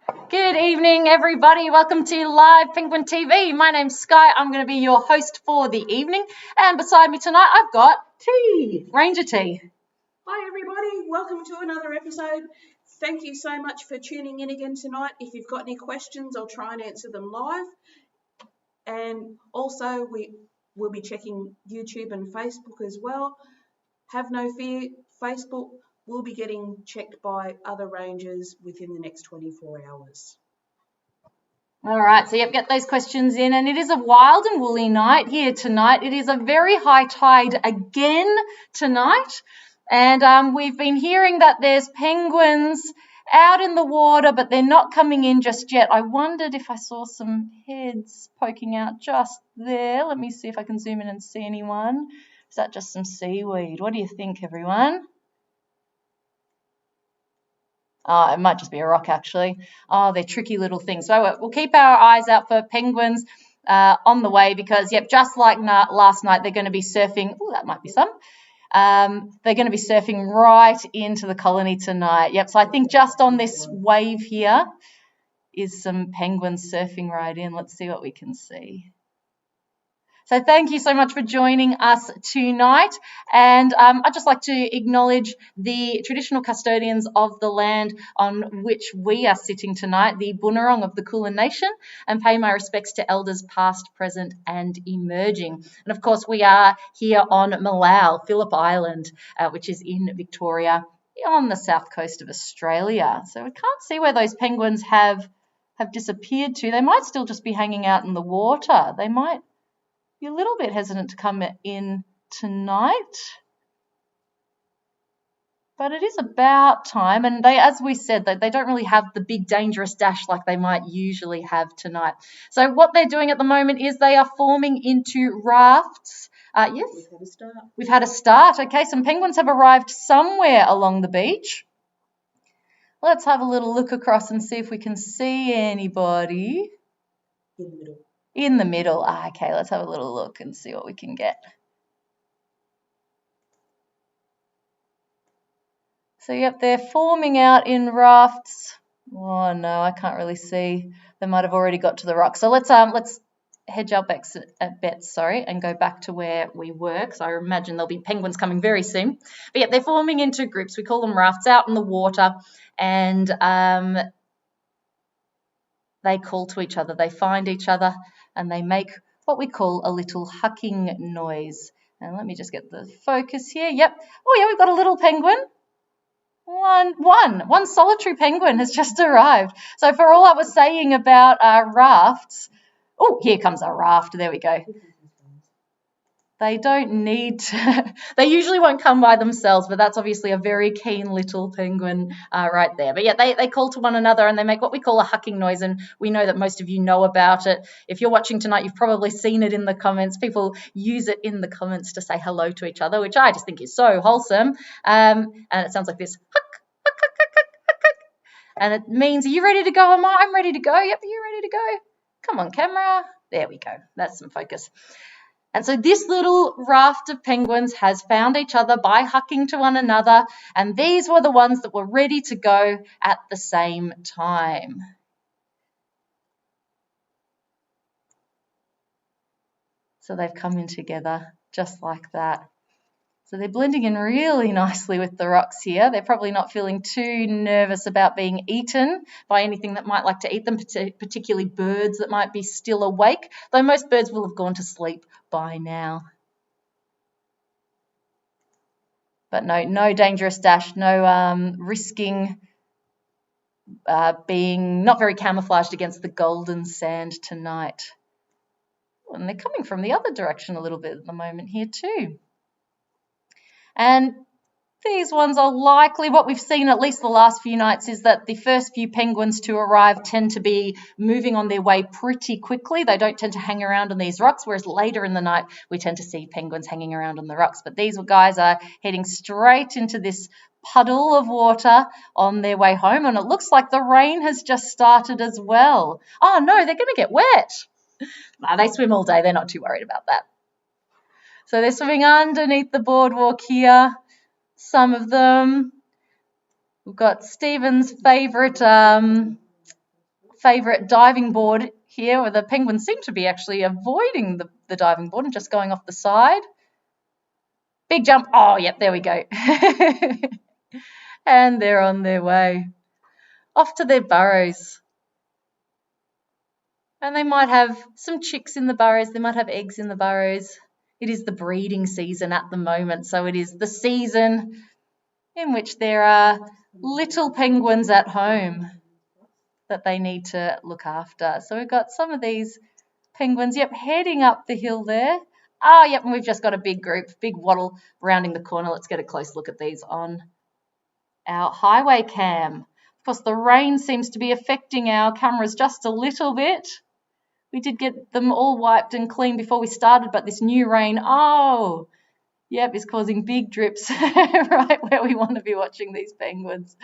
Good evening, everybody. Welcome to Live Penguin TV. My name's Sky. I'm going to be your host for the evening. And beside me tonight, I've got T, Ranger T. Hi, everybody. Welcome to another episode. Thank you so much for tuning in again tonight. If you've got any questions, I'll try and answer them live. And also, we'll be checking YouTube and Facebook as well. Have no fear, Facebook will be getting checked by other rangers within the next 24 hours. All right, so get those questions in. And it is a wild and woolly night here tonight. It is a very high tide again tonight. And we've been hearing that there's penguins out in the water, but they're not coming in just yet. I wondered if I saw some heads poking out just there. Let me see if I can zoom in and see anyone. Is that just some seaweed? What do you think, everyone? Oh, it might just be a rock, actually. Oh, they're tricky little things. So we'll keep our eyes out for penguins on the way because, just like last night, they're going to be surfing. Oh, that might be some. They're going to be surfing right into the colony tonight. So I think just on this wave here is some penguins surfing right in. Let's see what we can see. So thank you so much for joining us tonight. And I'd just like to acknowledge the traditional custodians of the land on which we are sitting tonight, the Bunurong of the Kulin Nation, and pay my respects to elders past, present and emerging. And of course, we are here on Malau, Phillip Island, which is in Victoria on the south coast of Australia. So we can't see where those penguins have disappeared to. They might still just be hanging out in the water. They might be a little bit hesitant to come in tonight, but it is about time. And they, as we said, they don't really have the big dangerous dash like they might usually have tonight. So what they're doing at the moment is they are forming into rafts. Yes, we've had a start. Okay, some penguins have arrived somewhere along the beach. Let's have a little look across and see if we can see anybody. In the middle. In the middle. Okay, let's have a little look and see what we can get. So, they're forming out in rafts. Oh, no, I can't really see. They might have already got to the rock. So let's hedge our bets, and go back to where we were, because I imagine there'll be penguins coming very soon. But, they're forming into groups. We call them rafts out in the water, and they call to each other. They find each other, and they make what we call a little hucking noise. And let me just get the focus here. Oh, yeah, we've got a little penguin. One solitary penguin has just arrived. So for all I was saying about rafts, oh, here comes a raft. There we go. They don't need to, they usually won't come by themselves, but that's obviously a very keen little penguin right there. But they call to one another and they make what we call a hucking noise, and we know that most of you know about it. If you're watching tonight, you've probably seen it in the comments. People use it in the comments to say hello to each other, which I just think is so wholesome. And it sounds like this, huck, huck, huck, huck, huck, huck, huck. And it means, are you ready to go, Emma? I'm ready to go. Yep, are you ready to go? Come on, camera. There we go. That's some focus. And so this little raft of penguins has found each other by hucking to one another, and these were the ones that were ready to go at the same time. So they've come in together just like that. So they're blending in really nicely with the rocks here. They're probably not feeling too nervous about being eaten by anything that might like to eat them, particularly birds that might be still awake, though most birds will have gone to sleep by now. But no dangerous dash, no risking being not very camouflaged against the golden sand tonight. And they're coming from the other direction a little bit at the moment here too. And these ones are likely, what we've seen at least the last few nights is that the first few penguins to arrive tend to be moving on their way pretty quickly. They don't tend to hang around on these rocks, whereas later in the night we tend to see penguins hanging around on the rocks. But these guys are heading straight into this puddle of water on their way home, and it looks like the rain has just started as well. Oh no, they're going to get wet. No, they swim all day. They're not too worried about that. So they're swimming underneath the boardwalk here, some of them. We've got Stephen's favourite favourite diving board here, where the penguins seem to be actually avoiding the diving board and just going off the side. Big jump. Oh, yep, there we go. And they're on their way off to their burrows. And they might have some chicks in the burrows. They might have eggs in the burrows. It is the breeding season at the moment, so it is the season in which there are little penguins at home that they need to look after. So we've got some of these penguins, yep, heading up the hill there. Oh, yep, and we've just got a big group, big waddle rounding the corner. Let's get a close look at these on our highway cam. Of course, the rain seems to be affecting our cameras just a little bit. We did get them all wiped and clean before we started, but this new rain, oh, yep, is causing big drips right where we want to be watching these penguins.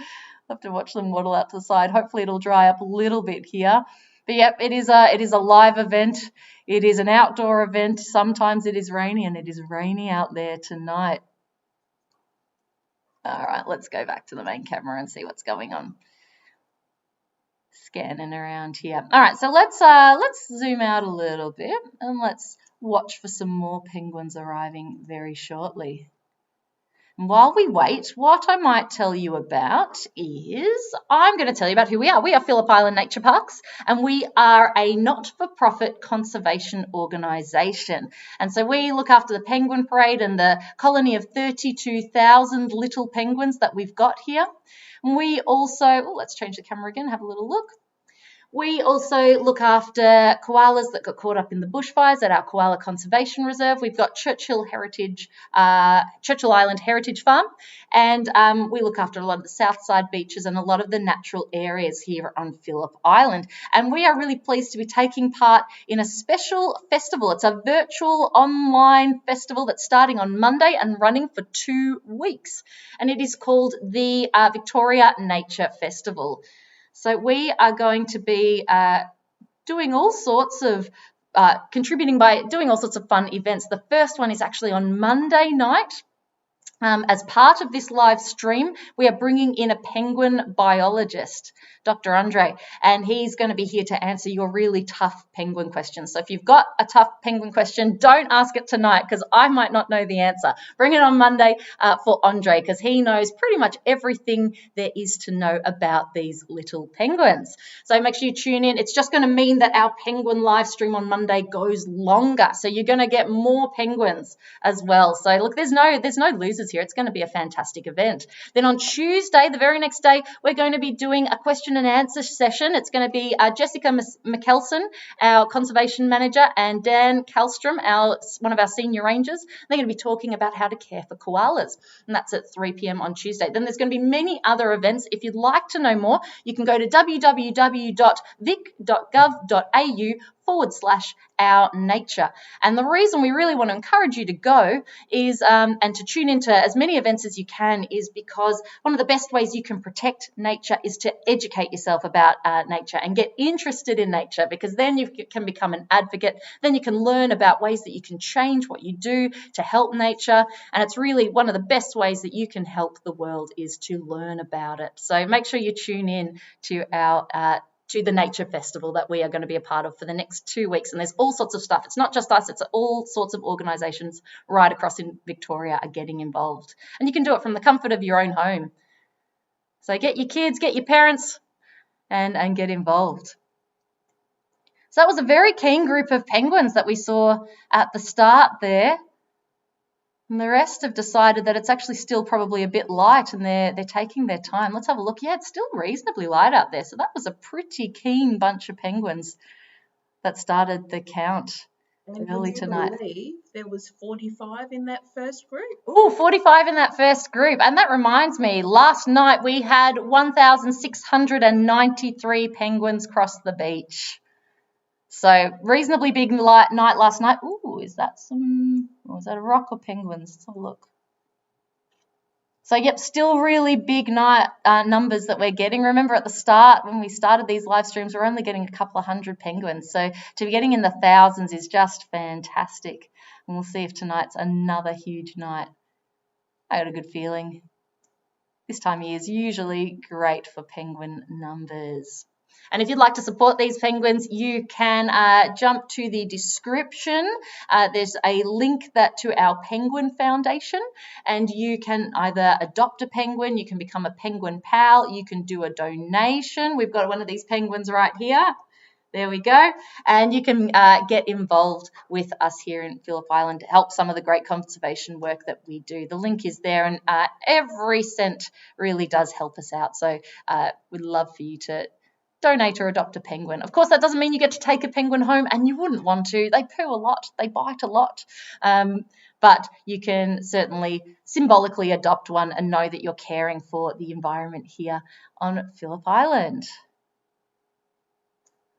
We'll have to watch them waddle out to the side. Hopefully it'll dry up a little bit here. But yep, it is a live event. It is an outdoor event. Sometimes it is rainy, and it is rainy out there tonight. All right, let's go back to the main camera and see what's going on. Scanning around here. All right, so let's zoom out a little bit and let's watch for some more penguins arriving very shortly. And while we wait, what I might tell you about is I'm going to tell you about who we are. We are Phillip Island Nature Parks, and we are a not-for-profit conservation organisation. And so we look after the penguin parade and the colony of 32,000 little penguins that we've got here. And we also, let's change the camera again, have a little look. We also look after koalas that got caught up in the bushfires at our Koala Conservation Reserve. We've got Churchill Island Heritage Farm, and we look after a lot of the Southside beaches and a lot of the natural areas here on Phillip Island. And we are really pleased to be taking part in a special festival. It's a virtual online festival that's starting on Monday and running for 2 weeks. And it is called the Victoria Nature Festival. So we are going to be doing all sorts of contributing by doing all sorts of fun events. The first one is actually on Monday night. As part of this live stream, we are bringing in a penguin biologist, Dr. Andre, and he's going to be here to answer your really tough penguin questions. So if you've got a tough penguin question, don't ask it tonight because I might not know the answer. Bring it on Monday for Andre because he knows pretty much everything there is to know about these little penguins. So make sure you tune in. It's just going to mean that our penguin live stream on Monday goes longer. So you're going to get more penguins as well. So look, there's no losers here. It's going to be a fantastic event. Then on Tuesday, the very next day, we're going to be doing a question and answer session. It's going to be Jessica McKelson, our conservation manager, and Dan Kallstrom, one of our senior rangers. They're going to be talking about how to care for koalas, and that's at 3 p.m. on Tuesday. Then there's going to be many other events. If you'd like to know more, you can go to www.vic.gov.au/our nature. And the reason we really want to encourage you to go is and to tune into as many events as you can is because one of the best ways you can protect nature is to educate yourself about nature and get interested in nature, because then you can become an advocate. Then you can learn about ways that you can change what you do to help nature, and it's really one of the best ways that you can help the world is to learn about it. So make sure you tune in to the Nature Festival that we are going to be a part of for the next 2 weeks. And there's all sorts of stuff. It's not just us, it's all sorts of organisations right across in Victoria are getting involved. And you can do it from the comfort of your own home. So get your kids, get your parents, and get involved. So that was a very keen group of penguins that we saw at the start there. And the rest have decided that it's actually still probably a bit light and they're taking their time. Let's have a look. Yeah, it's still reasonably light out there. So that was a pretty keen bunch of penguins that started the count early tonight. There was 45 in that first group. Oh, 45 in that first group. And that reminds me, last night we had 1,693 penguins cross the beach. So reasonably big night last night. Ooh, is that a rock or penguins? Let's have a look. So, yep, still really big night numbers that we're getting. Remember at the start when we started these live streams, we're only getting a couple of hundred penguins. So to be getting in the thousands is just fantastic. And we'll see if tonight's another huge night. I got a good feeling. This time of year is usually great for penguin numbers. And if you'd like to support these penguins, you can jump to the description. There's a link to our Penguin Foundation, and you can either adopt a penguin, you can become a penguin pal, you can do a donation. We've got one of these penguins right here. There we go. And you can get involved with us here in Phillip Island to help some of the great conservation work that we do. The link is there, and every cent really does help us out. So we'd love for you to donate or adopt a penguin. Of course, that doesn't mean you get to take a penguin home, and you wouldn't want to. They poo a lot. They bite a lot. But you can certainly symbolically adopt one and know that you're caring for the environment here on Phillip Island.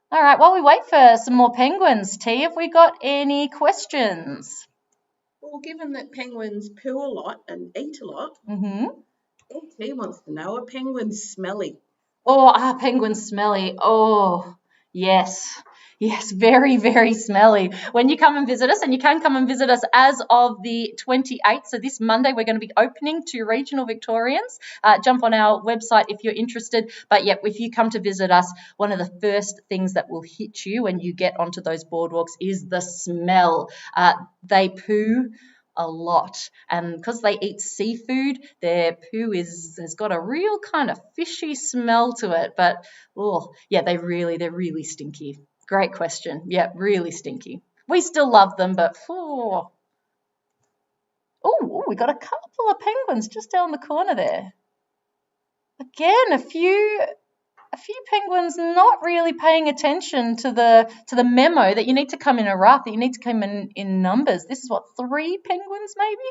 All right, while we wait for some more penguins, T, have we got any questions? Well, given that penguins poo a lot and eat a lot, T wants to know, are penguins smelly? Oh, are penguins smelly? Oh, yes. Yes, very, very smelly. When you come and visit us, and you can come and visit us as of the 28th, so this Monday we're going to be opening to regional Victorians. Jump on our website if you're interested. But yeah, if you come to visit us, one of the first things that will hit you when you get onto those boardwalks is the smell. They poo a lot, and because they eat seafood, their poo has got a real kind of fishy smell to it. But oh yeah, they're really stinky. Great question. Yeah, really stinky. We still love them, but oh, we got a couple of penguins just down the corner there. Again, a few penguins not really paying attention to the memo that you need to come in a raft, that you need to come in numbers. This is what, 3 penguins maybe?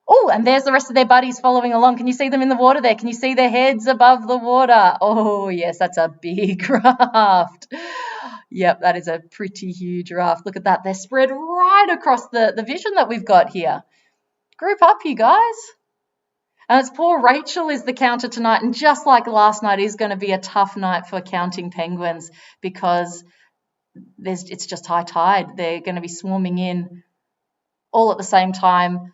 Oh, and there's the rest of their buddies following along. Can you see them in the water there? Can you see their heads above the water? Oh, yes, that's a big raft. Yep, that is a pretty huge raft. Look at that. They're spread right across the vision that we've got here. Group up, you guys. And it's poor Rachel is the counter tonight, and just like last night is going to be a tough night for counting penguins because it's just high tide. They're going to be swarming in all at the same time.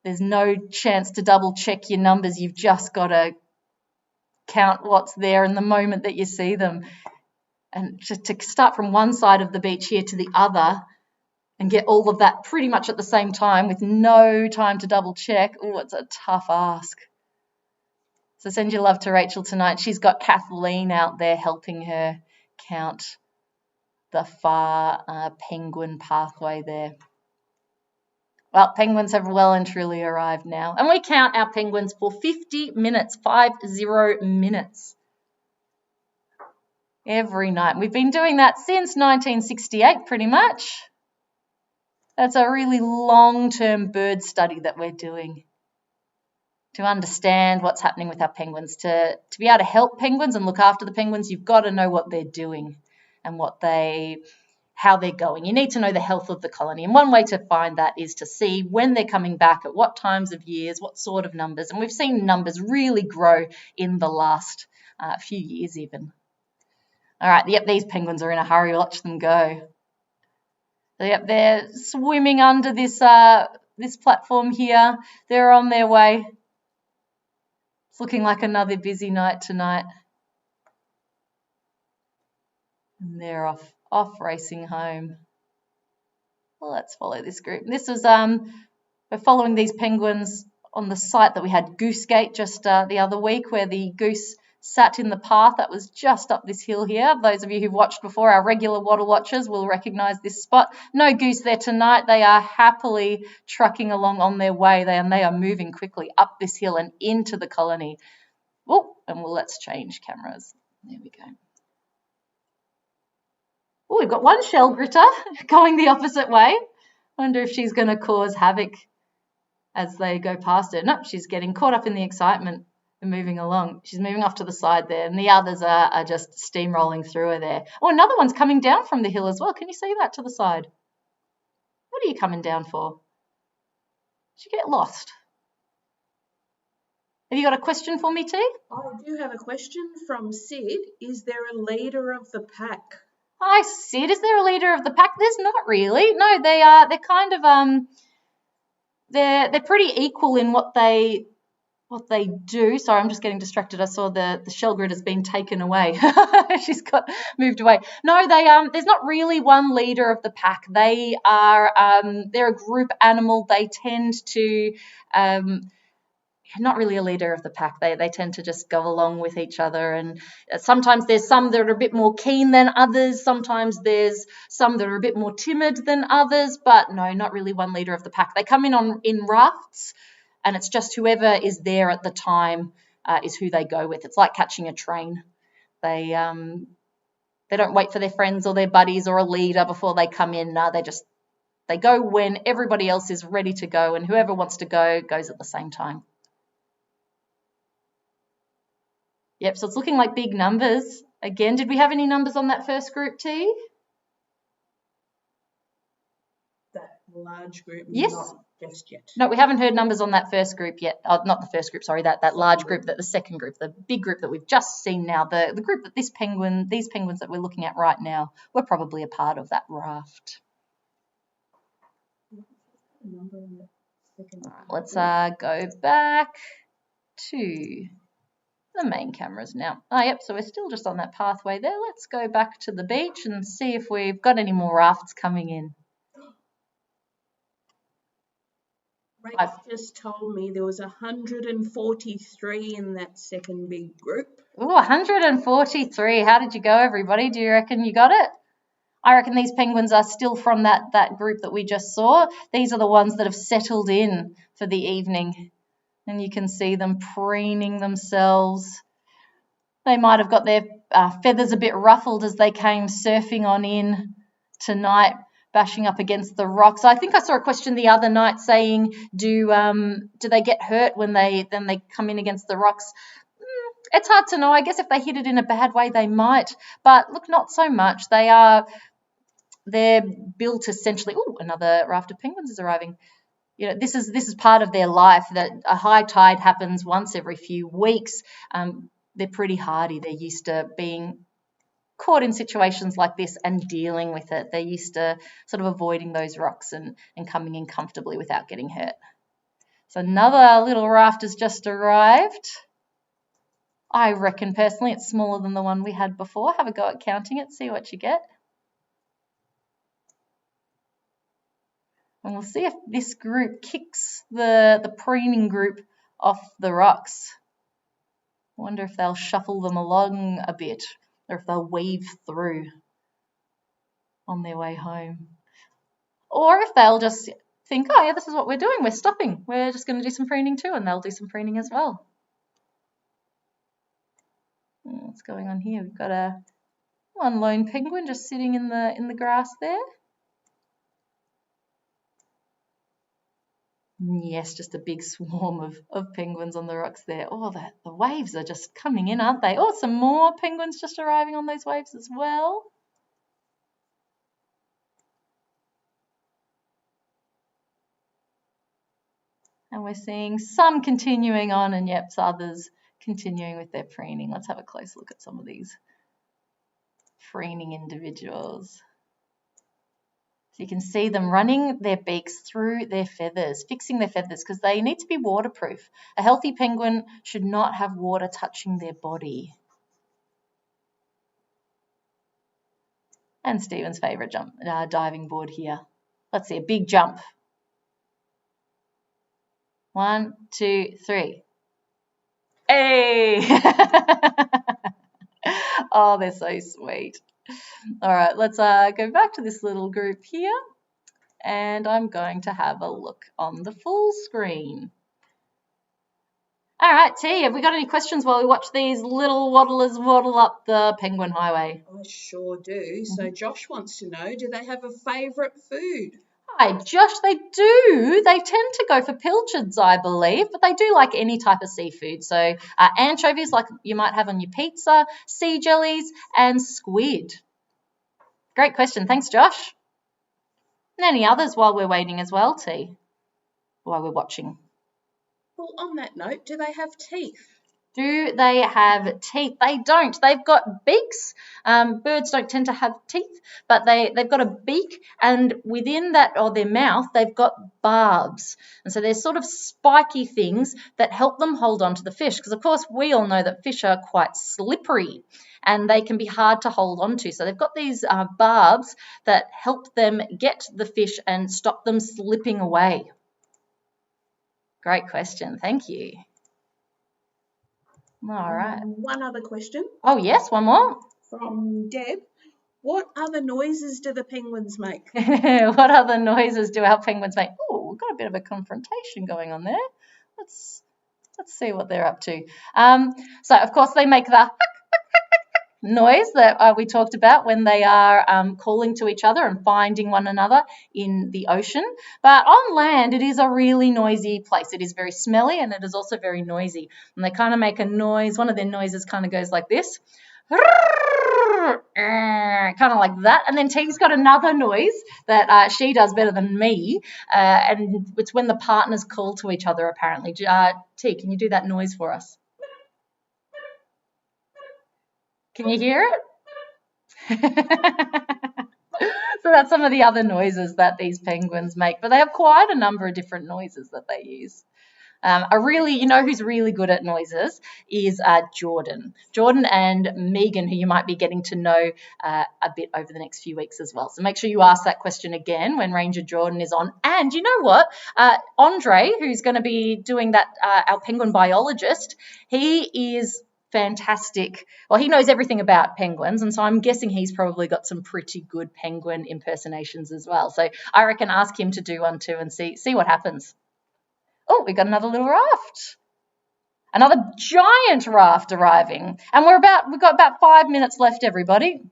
There's no chance to double check your numbers. You've just got to count what's there in the moment that you see them. And to start from one side of the beach here to the other and get all of that pretty much at the same time with no time to double check, it's a tough ask. So send your love to Rachel tonight. She's got Kathleen out there helping her count the far penguin pathway there. Well, penguins have well and truly arrived now. And we count our penguins for 50 minutes, 50 minutes. Every night. We've been doing that since 1968 pretty much. That's a really long-term bird study that we're doing to understand what's happening with our penguins. To be able to help penguins and look after the penguins, you've got to know what they're doing and how they're going. You need to know the health of the colony. And one way to find that is to see when they're coming back, at what times of years, what sort of numbers. And we've seen numbers really grow in the last few years even. All right, yep, these penguins are in a hurry. Watch them go. So, yep, they're swimming under this platform here. They're on their way. It's looking like another busy night tonight. And they're off racing home. Well, let's follow this group. This was we're following these penguins on the site that we had Goosegate just the other week, where the goose sat in the path that was just up this hill here. Those of you who've watched before, our regular wattle watchers, will recognise this spot. No goose there tonight. They are happily trucking along on their way. They are moving quickly up this hill and into the colony. Oh, and let's change cameras. There we go. Oh, we've got one shell gritter going the opposite way. Wonder if she's going to cause havoc as they go past her. Nope, she's getting caught up in the excitement and moving along. She's moving off to the side there, and the others are just steamrolling through her there. Oh, another one's coming down from the hill as well. Can you see that to the side? What are you coming down for? Did you get lost? Have you got a question for me, T? I do have a question from Sid. Is there a leader of the pack? Hi, Sid. Is there a leader of the pack? There's not really. No, they're kind of they're pretty equal in what they what they do. Sorry, I'm just getting distracted. I saw the shell grid has been taken away. She's got moved away. No, there's not really one leader of the pack. They are they're a group animal. They tend to not really a leader of the pack. They tend to just go along with each other, and sometimes there's some that are a bit more keen than others. Sometimes there's some that are a bit more timid than others, but no, not really one leader of the pack. They come in rafts, and it's just whoever is there at the time is who they go with. It's like catching a train. They don't wait for their friends or their buddies or a leader before they come in. No, they go when everybody else is ready to go, and whoever wants to go goes at the same time. Yep, so it's looking like big numbers. Again, did we have any numbers on that first group, T? That large group? Yes. Not just yet. No, we haven't heard numbers on that first group yet. Not the first group, sorry, that large group, the second group, the big group that we've just seen now, the group that these penguins that we're looking at right now, were probably a part of that raft. Right, let's go back to the main cameras now. Yep, so we're still just on that pathway there. Let's go back to the beach and see if we've got any more rafts coming in. Rach just told me there was 143 in that second big group. Oh, 143. How did you go, everybody? Do you reckon you got it? I reckon these penguins are still from that group that we just saw. These are the ones that have settled in for the evening. And you can see them preening themselves. They might have got their feathers a bit ruffled as they came surfing on in tonight, bashing up against the rocks. I think I saw a question the other night saying, do they get hurt when they come in against the rocks? It's hard to know. I guess if they hit it in a bad way, they might. But look, not so much. They're built essentially. Oh, another raft of penguins is arriving. You know, this is part of their life, that a high tide happens once every few weeks. They're pretty hardy. They're used to being caught in situations like this and dealing with it. They're used to sort of avoiding those rocks and coming in comfortably without getting hurt. So another little raft has just arrived. I reckon personally it's smaller than the one we had before. Have a go at counting it, see what you get. And we'll see if this group kicks the preening group off the rocks. I wonder if they'll shuffle them along a bit, or if they'll weave through on their way home. Or if they'll just think, oh yeah, this is what we're doing, we're stopping. We're just going to do some preening too, and they'll do some preening as well. What's going on here? We've got one lone penguin just sitting in the grass there. Yes, just a big swarm of penguins on the rocks there. Oh, the waves are just coming in, aren't they? Oh, some more penguins just arriving on those waves as well. And we're seeing some continuing on, and yep, others continuing with their preening. Let's have a close look at some of these preening individuals. So you can see them running their beaks through their feathers, fixing their feathers, because they need to be waterproof. A healthy penguin should not have water touching their body. And Stephen's favourite diving board here. Let's see, a big jump. 1, 2, 3. Hey! Oh, they're so sweet. All right, let's go back to this little group here, and I'm going to have a look on the full screen. All right, T, have we got any questions while we watch these little waddlers waddle up the Penguin Highway? I sure do. So Josh wants to know, do they have a favourite food? Hi, Josh, they do. They tend to go for pilchards, I believe, but they do like any type of seafood. So anchovies, like you might have on your pizza, sea jellies, and squid. Great question. Thanks, Josh. And any others while we're waiting as well, T, while we're watching? Well, on that note, do they have teeth? Do they have teeth? They don't. They've got beaks. Birds don't tend to have teeth, but they've got a beak, and within that, or their mouth, they've got barbs. And so they're sort of spiky things that help them hold on to the fish, because of course we all know that fish are quite slippery and they can be hard to hold on to. So they've got these barbs that help them get the fish and stop them slipping away. Great question. Thank you. All right. One other question. Oh, yes, one more. From Deb. What other noises do the penguins make? What other noises do our penguins make? Oh, we've got a bit of a confrontation going on there. Let's see what they're up to. So, of course, they make the noise that we talked about when they are calling to each other and finding one another in the ocean. But on land, it is a really noisy place. It is very smelly and it is also very noisy. And they kind of make a noise. One of their noises kind of goes like this. Kind of like that. And then T's got another noise that she does better than me. And it's when the partners call to each other, apparently. T, can you do that noise for us? Can you hear it? So that's some of the other noises that these penguins make. But they have quite a number of different noises that they use. You know who's really good at noises is Jordan. Jordan and Megan, who you might be getting to know a bit over the next few weeks as well. So make sure you ask that question again when Ranger Jordan is on. And you know what? Andre, who's going to be doing that, our penguin biologist, he is fantastic. Well, he knows everything about penguins, and so I'm guessing he's probably got some pretty good penguin impersonations as well. So I reckon ask him to do one too and see what happens. Oh, we got another little raft. Another giant raft arriving. And we've got about 5 minutes left, everybody.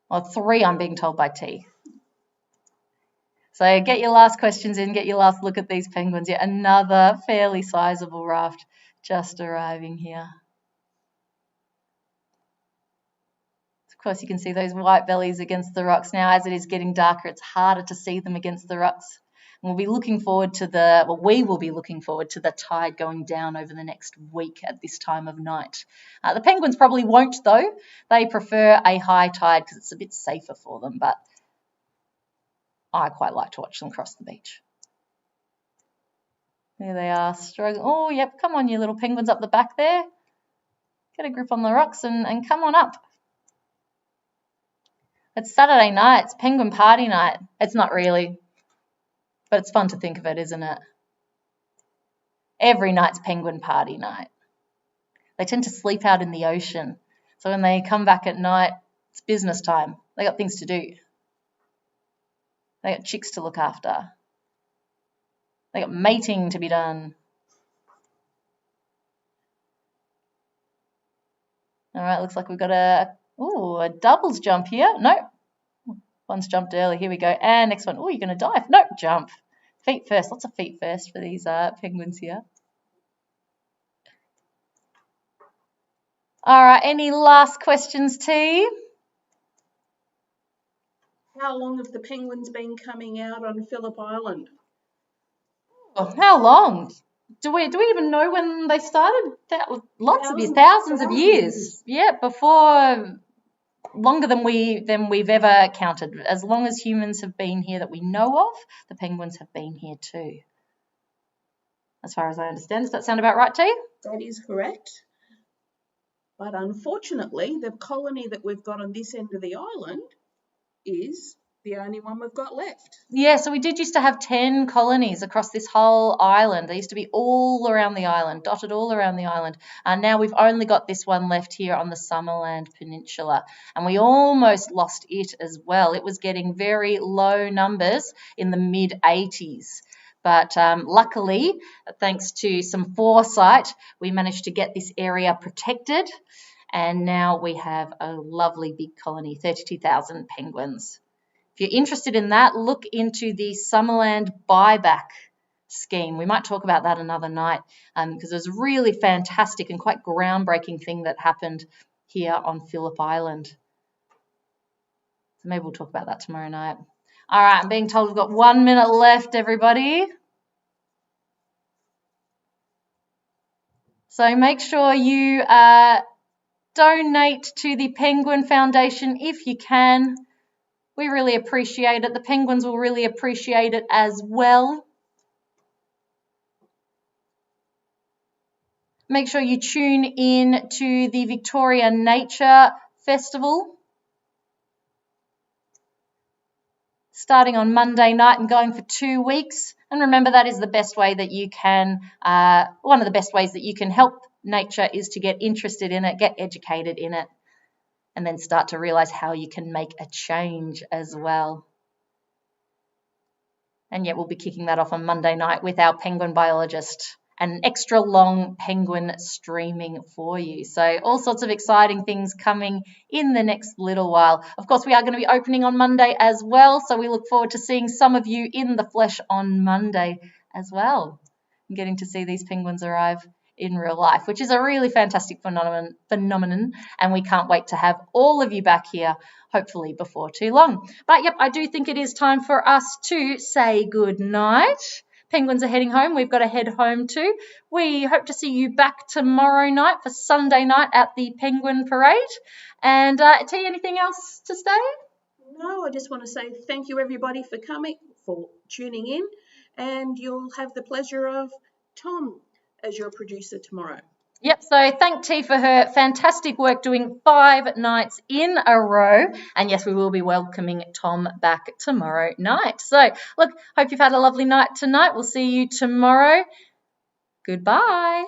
Or 3, I'm being told by T. So get your last questions in, get your last look at these penguins. Yet another fairly sizable raft just arriving here. Of course, you can see those white bellies against the rocks. Now, as it is getting darker, it's harder to see them against the rocks. And we will be looking forward to the tide going down over the next week at this time of night. The penguins probably won't, though. They prefer a high tide because it's a bit safer for them, but I quite like to watch them cross the beach. There they are, struggling. Oh, yep, come on, you little penguins up the back there. Get a grip on the rocks and come on up. It's Saturday night. It's penguin party night. It's not really, but it's fun to think of it, isn't it? Every night's penguin party night. They tend to sleep out in the ocean. So when they come back at night, it's business time. They got things to do. They got chicks to look after. They got mating to be done. All right, looks like we've got a doubles jump here. No, one's jumped early. Here we go. And next one. Oh, you're going to dive. No, jump. Feet first. Lots of feet first for these penguins here. All right, any last questions, T? How long have the penguins been coming out on Phillip Island? Oh, how long? Do we even know when they started? Lots of years, thousands of years. Yeah, before, longer than we've ever counted. As long as humans have been here that we know of, the penguins have been here too. As far as I understand. Does that sound about right, T? That is correct. But unfortunately, the colony that we've got on this end of the island is the only one we've got left. Yeah, so we did used to have 10 colonies across this whole island. They used to be all around the island, dotted all around the island. And now we've only got this one left here on the Summerland Peninsula. And we almost lost it as well. It was getting very low numbers in the mid-80s. But luckily, thanks to some foresight, we managed to get this area protected. And now we have a lovely big colony, 32,000 penguins. If you're interested in that, look into the Summerland buyback scheme. We might talk about that another night because it was a really fantastic and quite groundbreaking thing that happened here on Phillip Island. So maybe we'll talk about that tomorrow night. All right, I'm being told we've got 1 minute left, everybody. So make sure you donate to the Penguin Foundation if you can. We really appreciate it. The penguins will really appreciate it as well. Make sure you tune in to the Victoria Nature Festival, starting on Monday night and going for 2 weeks. And remember, that is the best way that you can, one of the best ways that you can help nature is to get interested in it, get educated in it, and then start to realize how you can make a change as well. And yet we'll be kicking that off on Monday night with our penguin biologist, an extra long penguin streaming for you. So all sorts of exciting things coming in the next little while. Of course, we are going to be opening on Monday as well, so we look forward to seeing some of you in the flesh on Monday as well, and getting to see these penguins arrive in real life, which is a really fantastic phenomenon, and we can't wait to have all of you back here, hopefully before too long. But yep, I do think it is time for us to say good night. Penguins are heading home. We've got to head home too. We hope to see you back tomorrow night for Sunday night at the Penguin Parade. And T, anything else to say? No, I just want to say thank you everybody for coming, for tuning in, and you'll have the pleasure of Tom as your producer tomorrow. Yep, so thank T for her fantastic work doing 5 nights in a row. And yes, we will be welcoming Tom back tomorrow night. So look, hope you've had a lovely night tonight. We'll see you tomorrow. Goodbye.